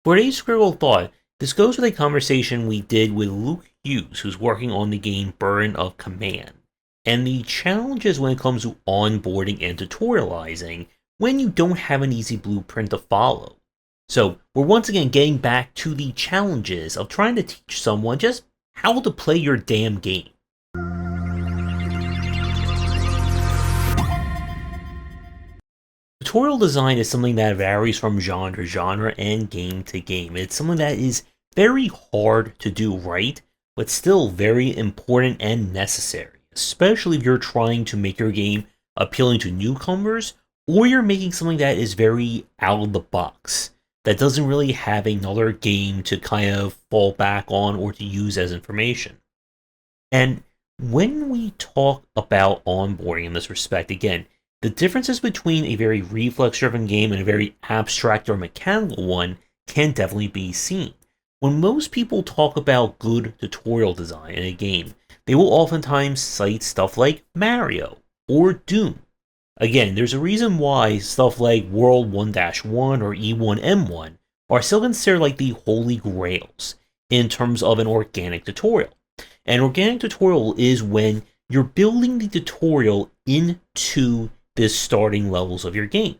For today's scribble thought, this goes with a conversation we did with Luke Hughes, who's working on the game Burden of Command, and the challenges when it comes to onboarding and tutorializing when you don't have an easy blueprint to follow. So, we're once again getting back to the challenges of trying to teach someone just how to play your damn game. Tutorial design is something that varies from genre to genre and game to game. It's something that is very hard to do right, but still very important and necessary, especially if you're trying to make your game appealing to newcomers, or you're making something that is very out of the box, that doesn't really have another game to kind of fall back on or to use as information. And when we talk about onboarding in this respect, again, the differences between a very reflex-driven game and a very abstract or mechanical one can definitely be seen. When most people talk about good tutorial design in a game, they will oftentimes cite stuff like Mario or Doom. Again, there's a reason why stuff like World 1-1 or E1M1 are still considered like the holy grails in terms of an organic tutorial. An organic tutorial is when you're building the tutorial into the starting levels of your game.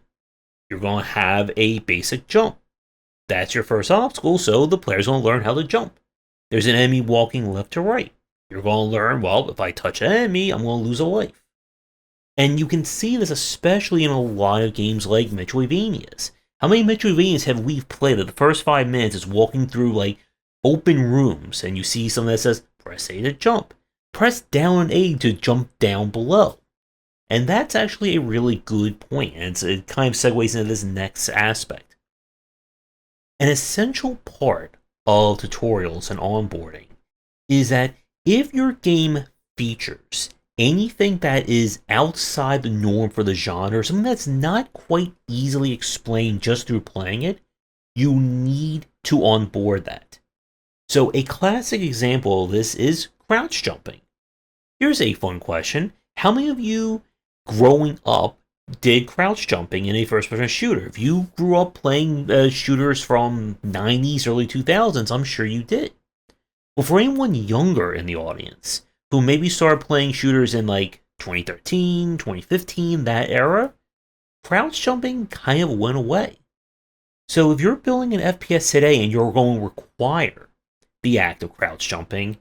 You're going to have a basic jump. That's your first obstacle, so the player's going to learn how to jump. There's an enemy walking left to right. You're going to learn, well, if I touch an enemy, I'm going to lose a life. And you can see this especially in a lot of games like Metroidvanias. How many Metroidvanias have we played that the first 5 minutes is walking through like open rooms and you see something that says, press A to jump. Press down A to jump down below. And that's actually a really good point, and it kind of segues into this next aspect. An essential part of tutorials and onboarding is that if your game features anything that is outside the norm for the genre, something that's not quite easily explained just through playing it, you need to onboard that. So a classic example of this is crouch jumping. Here's a fun question. How many of you growing up did crouch jumping in a first-person shooter? If you grew up playing shooters from 90s, early 2000s, I'm sure you did. Well, for anyone younger in the audience who maybe started playing shooters in like 2013, 2015, that era, crouch jumping kind of went away. So if you're building an FPS today and you're going to require the act of crouch jumping,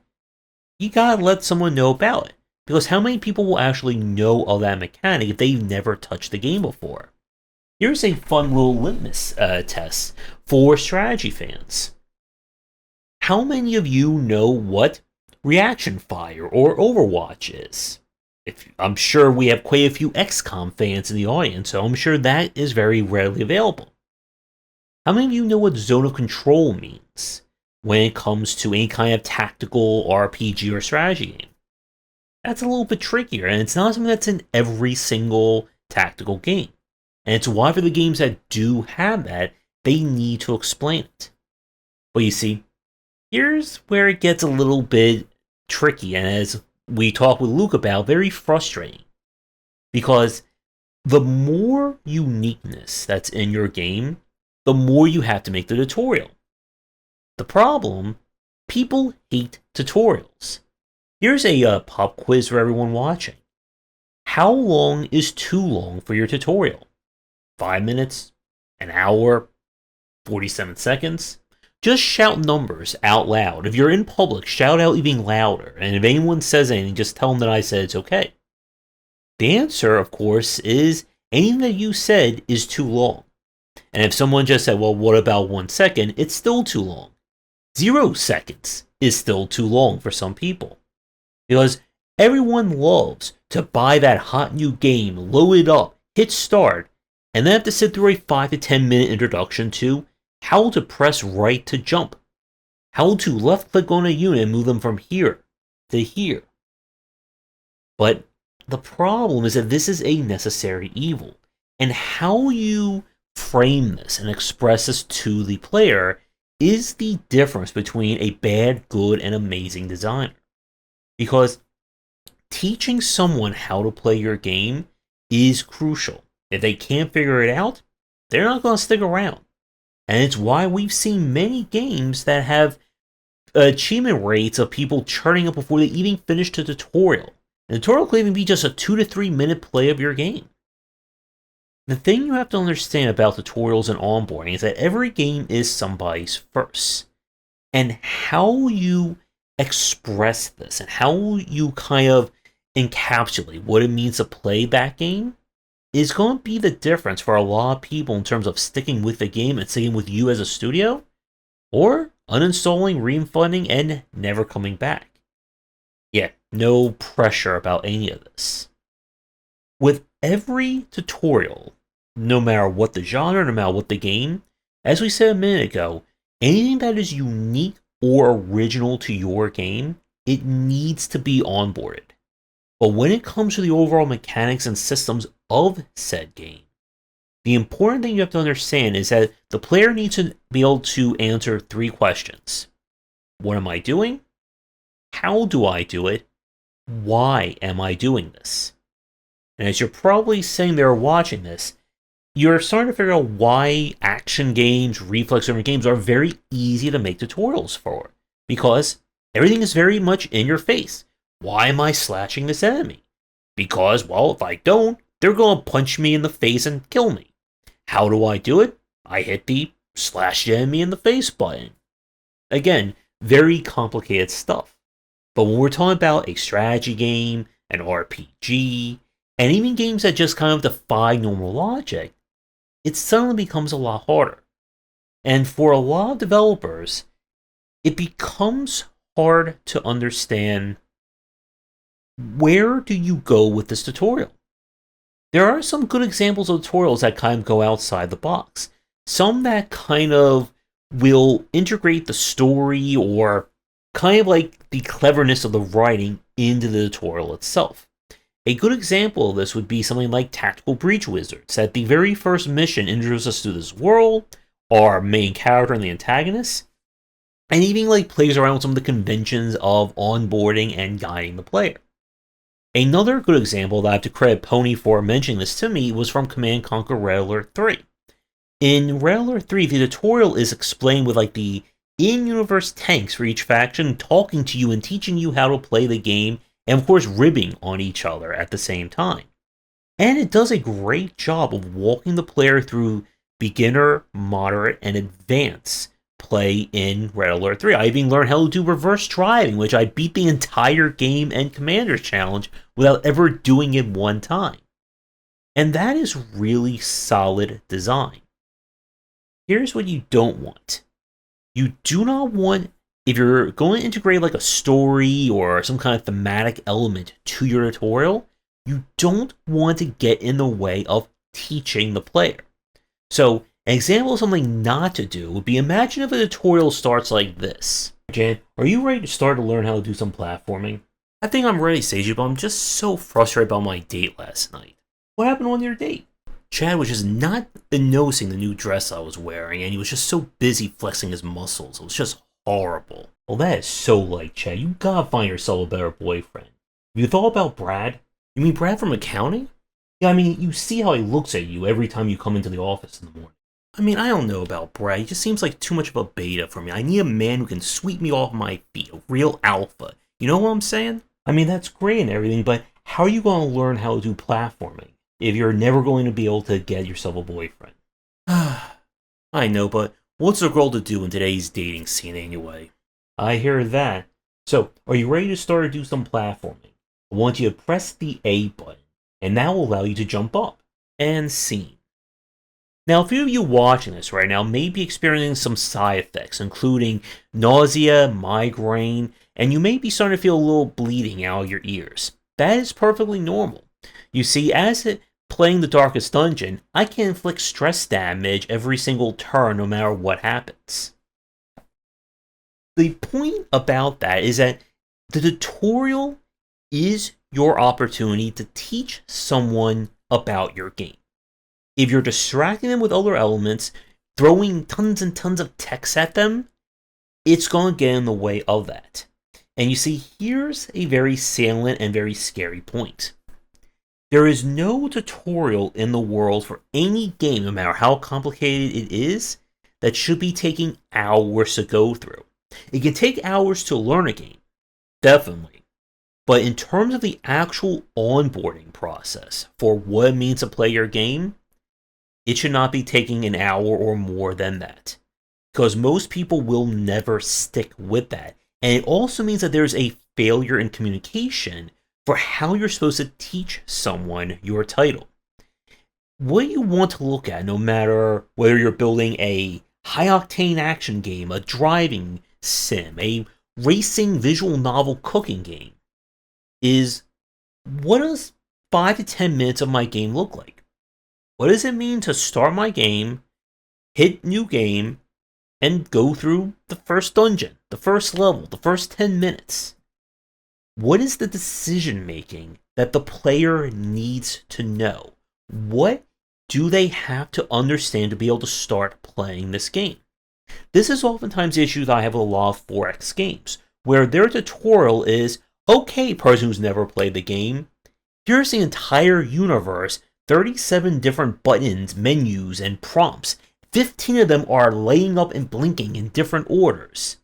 you gotta let someone know about it. Because how many people will actually know of that mechanic if they've never touched the game before? Here's a fun little litmus test for strategy fans. How many of you know what reaction fire or Overwatch is? I'm sure we have quite a few XCOM fans in the audience, so I'm sure that is very readily available. How many of you know what zone of control means when it comes to any kind of tactical RPG or strategy game? That's a little bit trickier, and it's not something that's in every single tactical game. And it's why for the games that do have that, they need to explain it. But you see, here's where it gets a little bit tricky, and as we talked with Luke about, very frustrating. Because the more uniqueness that's in your game, the more you have to make the tutorial. The problem, people hate tutorials. Here's a pop quiz for everyone watching. How long is too long for your tutorial? 5 minutes? An hour? 47 seconds? Just shout numbers out loud. If you're in public, shout out even louder. And if anyone says anything, just tell them that I said it's okay. The answer, of course, is anything that you said is too long. And if someone just said, well, what about 1 second? It's still too long. 0 seconds is still too long for some people. Because everyone loves to buy that hot new game, load it up, hit start, and then have to sit through a 5 to 10 minute introduction to how to press right to jump, how to left click on a unit and move them from here to here. But the problem is that this is a necessary evil, and how you frame this and express this to the player is the difference between a bad, good, and amazing designer. Because teaching someone how to play your game is crucial. If they can't figure it out, they're not going to stick around. And it's why we've seen many games that have achievement rates of people churning up before they even finish the tutorial. And the tutorial could even be just a 2 to 3 minute play of your game. The thing you have to understand about tutorials and onboarding is that every game is somebody's first. And how you express this and how you kind of encapsulate what it means to play that game is going to be the difference for a lot of people in terms of sticking with the game and sticking with you as a studio, or uninstalling, refunding, and never coming back. Yeah, no pressure about any of this. With every tutorial, no matter what the genre, no matter what the game, as we said a minute ago, anything that is unique or original to your game, it needs to be onboarded. But when it comes to the overall mechanics and systems of said game, the important thing you have to understand is that the player needs to be able to answer 3 questions. What am I doing? How do I do it? Why am I doing this? And as you're probably sitting there watching this, you're starting to figure out why action games, reflex-driven games are very easy to make tutorials for. Because everything is very much in your face. Why am I slashing this enemy? Because, well, if I don't, they're going to punch me in the face and kill me. How do I do it? I hit the slash the enemy in the face button. Again, very complicated stuff. But when we're talking about a strategy game, an RPG, and even games that just kind of defy normal logic, it suddenly becomes a lot harder. And for a lot of developers, it becomes hard to understand, where do you go with this tutorial? There are some good examples of tutorials that kind of go outside the box. Some that kind of will integrate the story or kind of like the cleverness of the writing into the tutorial itself. A good example of this would be something like Tactical Breach Wizards. At the very first mission introduces us to this world, our main character and the antagonist, and even like plays around with some of the conventions of onboarding and guiding the player. Another good example that I have to credit Pony for mentioning this to me was from Command & Conquer Red Alert 3. In Red Alert 3, the tutorial is explained with like the in-universe tanks for each faction talking to you and teaching you how to play the game, and of course ribbing on each other at the same time. And it does a great job of walking the player through beginner, moderate, and advanced play in Red Alert 3. I even learned how to do reverse driving, which I beat the entire game and Commander's Challenge without ever doing it one time. And that is really solid design. Here's what you don't want. You do not want, if you're going to integrate like a story or some kind of thematic element to your tutorial, you don't want to get in the way of teaching the player. So, an example of something not to do would be, imagine if a tutorial starts like this. Jan, are you ready to start to learn how to do some platforming? I think I'm ready, Seiji, but I'm just so frustrated about my date last night. What happened on your date? Chad was just not noticing the new dress I was wearing, and he was just so busy flexing his muscles. It was just horrible. Well, that is so like Chad. You gotta find yourself a better boyfriend. Have you thought about Brad? You mean Brad from accounting? Yeah, I mean, you see how he looks at you every time you come into the office in the morning. I mean, I don't know about Brad. He just seems like too much of a beta for me. I need a man who can sweep me off my feet. A real alpha. You know what I'm saying? I mean, that's great and everything, but how are you going to learn how to do platforming if you're never going to be able to get yourself a boyfriend? I know, but what's a girl to do in today's dating scene anyway? I hear that. So, are you ready to start to do some platforming? I want you to press the A button, and that will allow you to jump up. And scene. Now, a few of you watching this right now may be experiencing some side effects, including nausea, migraine, and you may be starting to feel a little bleeding out of your ears. That is perfectly normal. You see, playing the Darkest Dungeon, I can inflict stress damage every single turn no matter what happens. The point about that is that the tutorial is your opportunity to teach someone about your game. If you're distracting them with other elements, throwing tons and tons of text at them, it's going to get in the way of that. And you see, here's a very salient and very scary point. There is no tutorial in the world for any game, no matter how complicated it is, that should be taking hours to go through. It can take hours to learn a game, definitely. But in terms of the actual onboarding process for what it means to play your game, it should not be taking an hour or more than that. Because most people will never stick with that. And it also means that there's a failure in communication for how you're supposed to teach someone your title. What you want to look at, no matter whether you're building a high-octane action game, a driving sim, a racing visual novel cooking game, is what does 5 to 10 minutes of my game look like? What does it mean to start my game, hit new game, and go through the first dungeon, the first level, the first 10 minutes? What is the decision making that the player needs to know? What do they have to understand to be able to start playing this game? This is oftentimes the issue that I have with a lot of 4X games, where their tutorial is, okay, person who's never played the game, here's the entire universe, 37 different buttons, menus, and prompts. 15 of them are laying up and blinking in different orders.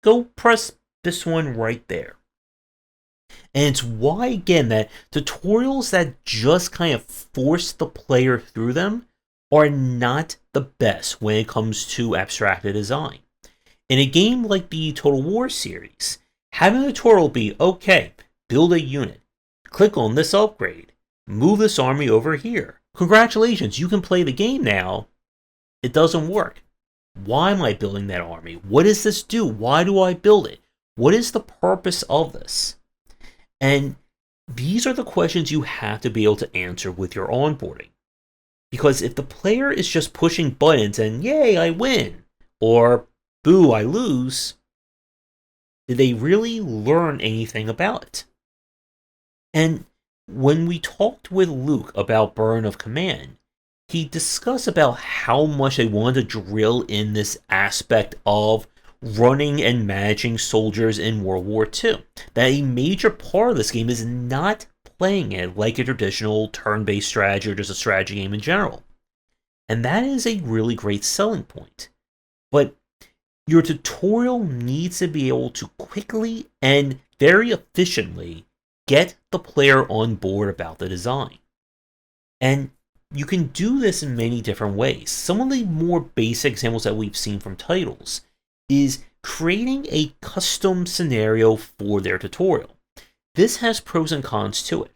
Go press this one right there. And it's why, again, that tutorials that just kind of force the player through them are not the best when it comes to abstracted design. In a game like the Total War series, having a tutorial be, okay, build a unit, click on this upgrade, move this army over here. Congratulations, you can play the game now. It doesn't work. Why am I building that army? What does this do? Why do I build it? What is the purpose of this? And these are the questions you have to be able to answer with your onboarding. Because if the player is just pushing buttons and, yay, I win, or boo, I lose, did they really learn anything about it? And when we talked with Luke about Burden of Command, he discussed about how much they wanted to drill in this aspect of running and managing soldiers in World War II. That a major part of this game is not playing it like a traditional turn-based strategy or just a strategy game in general. And that is a really great selling point. But your tutorial needs to be able to quickly and very efficiently get the player on board about the design. And you can do this in many different ways. Some of the more basic examples that we've seen from titles is creating a custom scenario for their tutorial. This has pros and cons to it.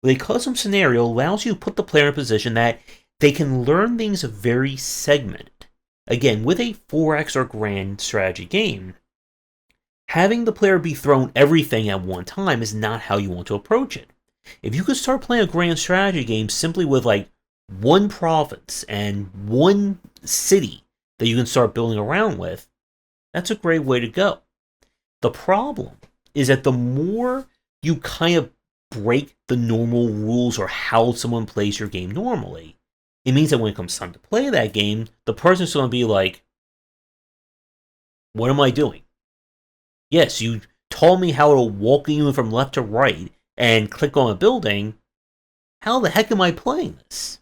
With a custom scenario allows you to put the player in a position that they can learn things very segmented. Again, with a 4X or grand strategy game, having the player be thrown everything at one time is not how you want to approach it. If you could start playing a grand strategy game simply with like one province and one city that you can start building around with, that's a great way to go. The problem is that the more you kind of break the normal rules or how someone plays your game normally, it means that when it comes time to play that game, the person's going to be like, what am I doing? Yes, you told me how to walk you from left to right and click on a building. How the heck am I playing this?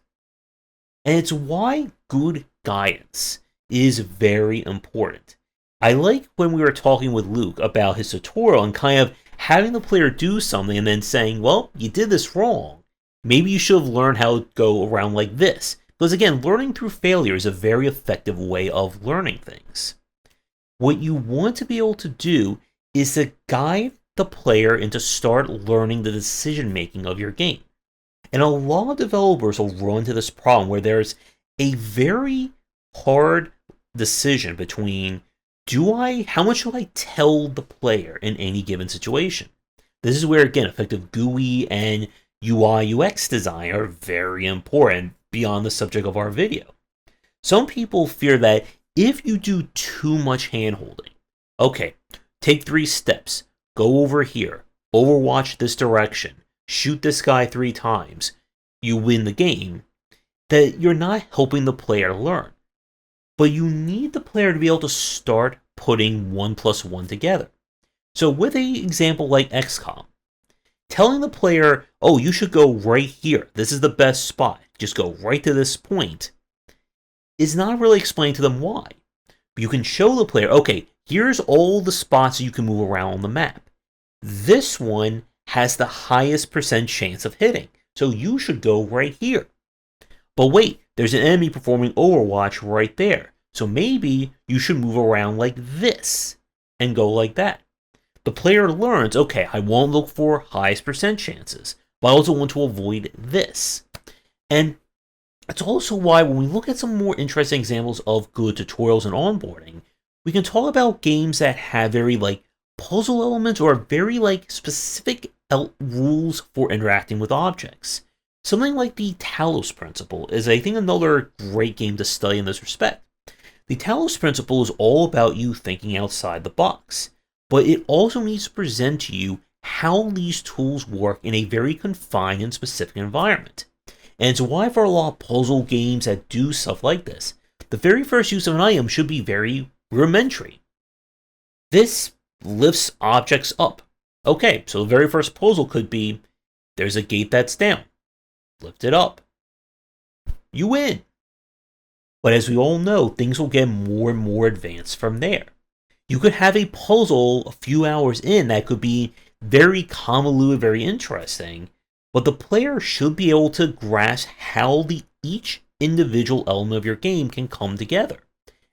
And it's why good guidance is very important. I like when we were talking with Luke about his tutorial and kind of having the player do something and then saying, well, you did this wrong. Maybe you should have learned how to go around like this. Because again, learning through failure is a very effective way of learning things. What you want to be able to do is to guide the player into start learning the decision making of your game. And a lot of developers will run into this problem where there's a very hard decision between how much should I tell the player in any given situation? This is where, again, effective GUI and UI UX design are very important beyond the subject of our video. Some people fear that if you do too much hand-holding, okay, take 3 steps, go over here, overwatch this direction, shoot this guy 3 times, you win the game, that you're not helping the player learn. But you need the player to be able to start putting 1 plus 1 together. So with an example like XCOM, telling the player, oh, you should go right here, this is the best spot, just go right to this point, is not really explained to them why. But you can show the player, okay, here's all the spots you can move around on the map. This one has the highest percent chance of hitting, so you should go right here. But wait, there's an enemy performing Overwatch right there, so maybe you should move around like this and go like that. The player learns, okay, I won't look for highest percent chances, but I also want to avoid this. And that's also why when we look at some more interesting examples of good tutorials and onboarding, we can talk about games that have very puzzle elements or very specific rules for interacting with objects. Something like the Talos Principle is, I think, another great game to study in this respect. The Talos Principle is all about you thinking outside the box, but it also needs to present to you how these tools work in a very confined and specific environment. And it's why for a lot of puzzle games that do stuff like this, the very first use of an item should be very rudimentary. This lifts objects up. Okay, so the very first puzzle could be, there's a gate that's down. Lift it up. You win. But as we all know, things will get more and more advanced from there. You could have a puzzle a few hours in that could be very convoluted, very interesting, but the player should be able to grasp how each individual element of your game can come together.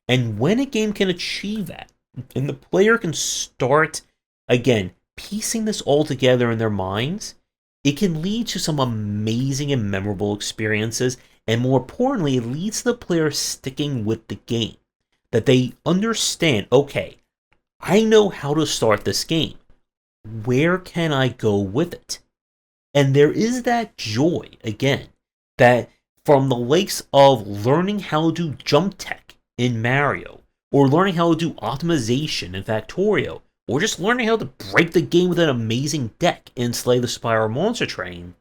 And when a game can achieve that, and the player can start, again, piecing this all together in their minds, it can lead to some amazing and memorable experiences, and more importantly, it leads to the player sticking with the game. That they understand, okay, I know how to start this game. Where can I go with it? And there is that joy, again, that from the likes of learning how to do jump tech in Mario, or learning how to do optimization in Factorio, or just learning how to break the game with an amazing deck in Slay the Spire Monster Train,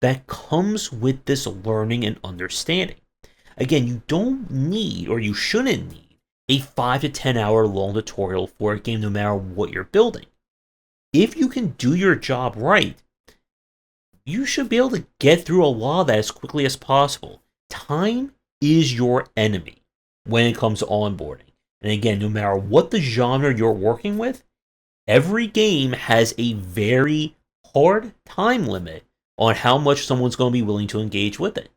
that comes with this learning and understanding. Again, you don't need, or you shouldn't need, a 5 to 10 hour long tutorial for a game no matter what you're building. If you can do your job right, you should be able to get through a lot of that as quickly as possible. Time is your enemy when it comes to onboarding. And again, no matter what the genre you're working with, every game has a very hard time limit on how much someone's going to be willing to engage with it.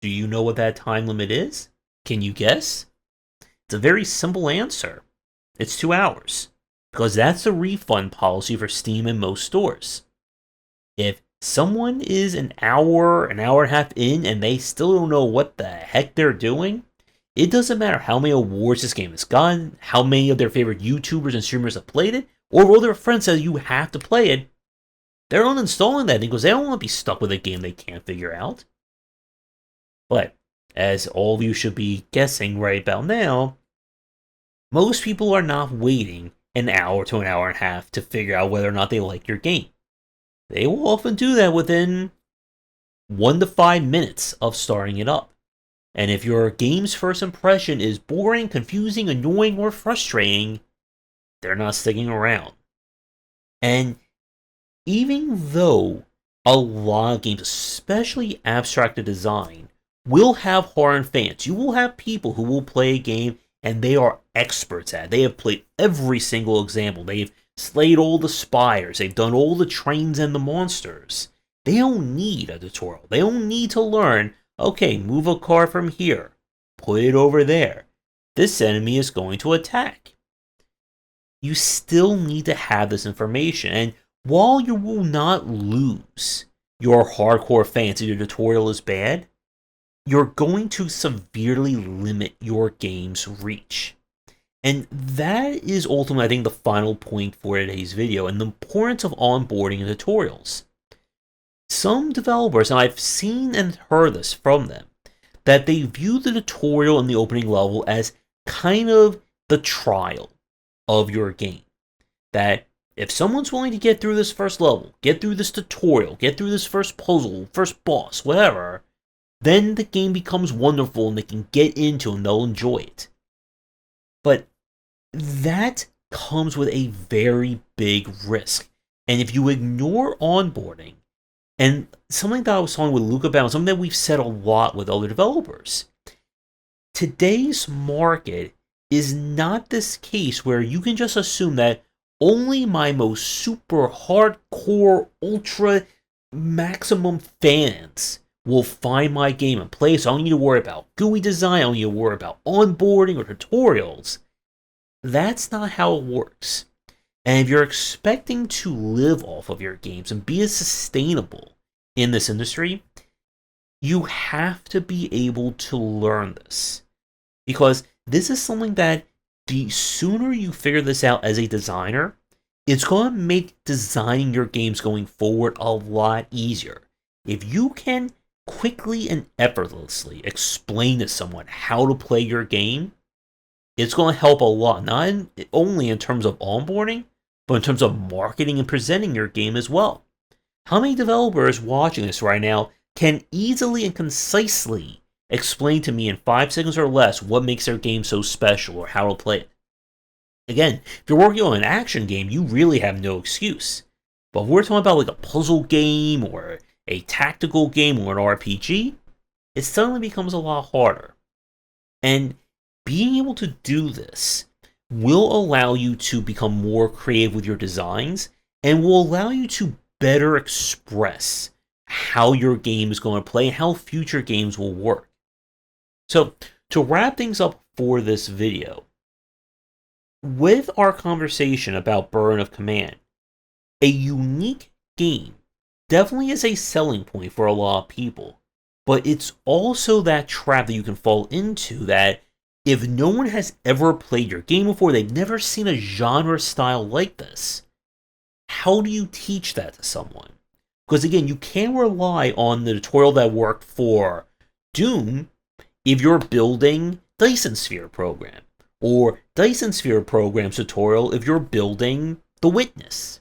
Do you know what that time limit is? Can you guess? It's a very simple answer. It's 2 hours. Because that's the refund policy for Steam and most stores. If someone is an hour and a half in and they still don't know what the heck they're doing, it doesn't matter how many awards this game has gotten, how many of their favorite YouTubers and streamers have played it, or what their friends say you have to play it, they're uninstalling that thing because they don't want to be stuck with a game they can't figure out. But, as all of you should be guessing right about now, most people are not waiting an hour to an hour and a half to figure out whether or not they like your game. They will often do that within 1 to 5 minutes of starting it up. And if your game's first impression is boring, confusing, annoying, or frustrating, they're not sticking around. And even though a lot of games, especially abstracted design, will have hard fans, you will have people who will play a game and they are experts at it. They have played every single example. They've slayed all the spires. They've done all the trains and the monsters. They don't need a tutorial. They don't need to learn, okay, move a car from here. Put it over there. This enemy is going to attack. You still need to have this information. And while you will not lose your hardcore fans if your tutorial is bad, you're going to severely limit your game's reach. And that is ultimately, I think, the final point for today's video, and the importance of onboarding and tutorials. Some developers, and I've seen and heard this from them, that they view the tutorial in the opening level as kind of the trial of your game. That if someone's willing to get through this first level, get through this tutorial, get through this first puzzle, first boss, whatever, then the game becomes wonderful and they can get into and they'll enjoy it. But that comes with a very big risk. And if you ignore onboarding, and something that I was talking with Luke about, something that we've said a lot with other developers, today's market is not this case where you can just assume that only my most super hardcore, ultra maximum fans will find my game and play, so I don't need to worry about GUI design, I don't need to worry about onboarding or tutorials. That's not how it works. And if you're expecting to live off of your games and be sustainable in this industry, you have to be able to learn this. Because this is something that the sooner you figure this out as a designer, it's going to make designing your games going forward a lot easier. If you can quickly and effortlessly explain to someone how to play your game, it's going to help a lot, not only in terms of onboarding, but in terms of marketing and presenting your game as well. How many developers watching this right now can easily and concisely explain to me in 5 seconds or less what makes their game so special or how to play it? Again, if you're working on an action game, you really have no excuse. But if we're talking about like a puzzle game or a tactical game or an RPG, it suddenly becomes a lot harder. And being able to do this will allow you to become more creative with your designs and will allow you to better express how your game is going to play and how future games will work. So, to wrap things up for this video, with our conversation about Burden of Command, a unique game definitely is a selling point for a lot of people, but it's also that trap that you can fall into that if no one has ever played your game before, they've never seen a genre style like this, how do you teach that to someone? Because again, you can't rely on the tutorial that worked for Doom if you're building Dyson Sphere program, or Dyson Sphere program tutorial if you're building The Witness.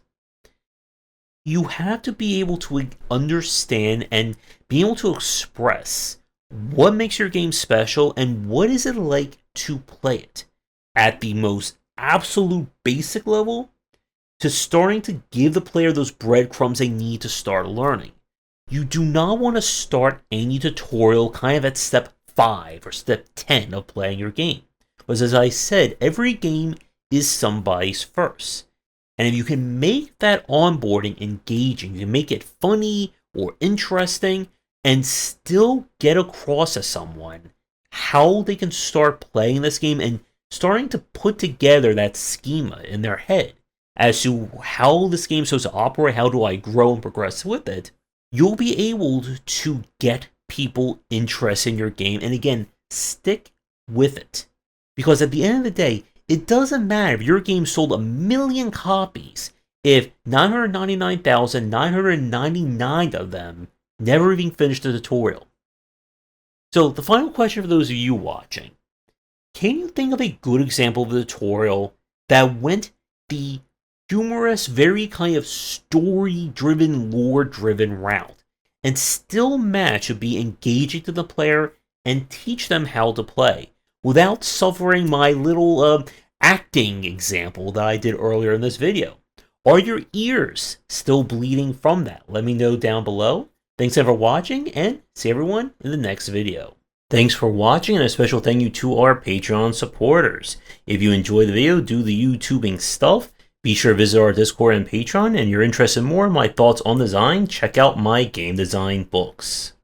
You have to be able to understand and be able to express what makes your game special and what is it like to play it at the most absolute basic level to starting to give the player those breadcrumbs they need to start learning. You do not want to start any tutorial kind of at step 5 or step 10 of playing your game. Because as I said, every game is somebody's first. And if you can make that onboarding engaging, you can make it funny or interesting, and still get across to someone how they can start playing this game and starting to put together that schema in their head as to how this game is supposed to operate, how do I grow and progress with it, you'll be able to get people interested in your game and again, stick with it. Because at the end of the day, it doesn't matter if your game sold 1 million copies if 999,999 of them never even finished the tutorial. So the final question for those of you watching, can you think of a good example of a tutorial that went the humorous, very kind of story-driven, lore-driven route and still manage to be engaging to the player and teach them how to play without suffering my little acting example that I did earlier in this video? Are your ears still bleeding from that? Let me know down below. Thanks for watching, and see everyone in the next video. Thanks for watching, and a special thank you to our Patreon supporters. If you enjoyed the video, do the YouTubing stuff, be sure to visit our Discord and Patreon, and if you're interested in more in my thoughts on design, check out my game design books.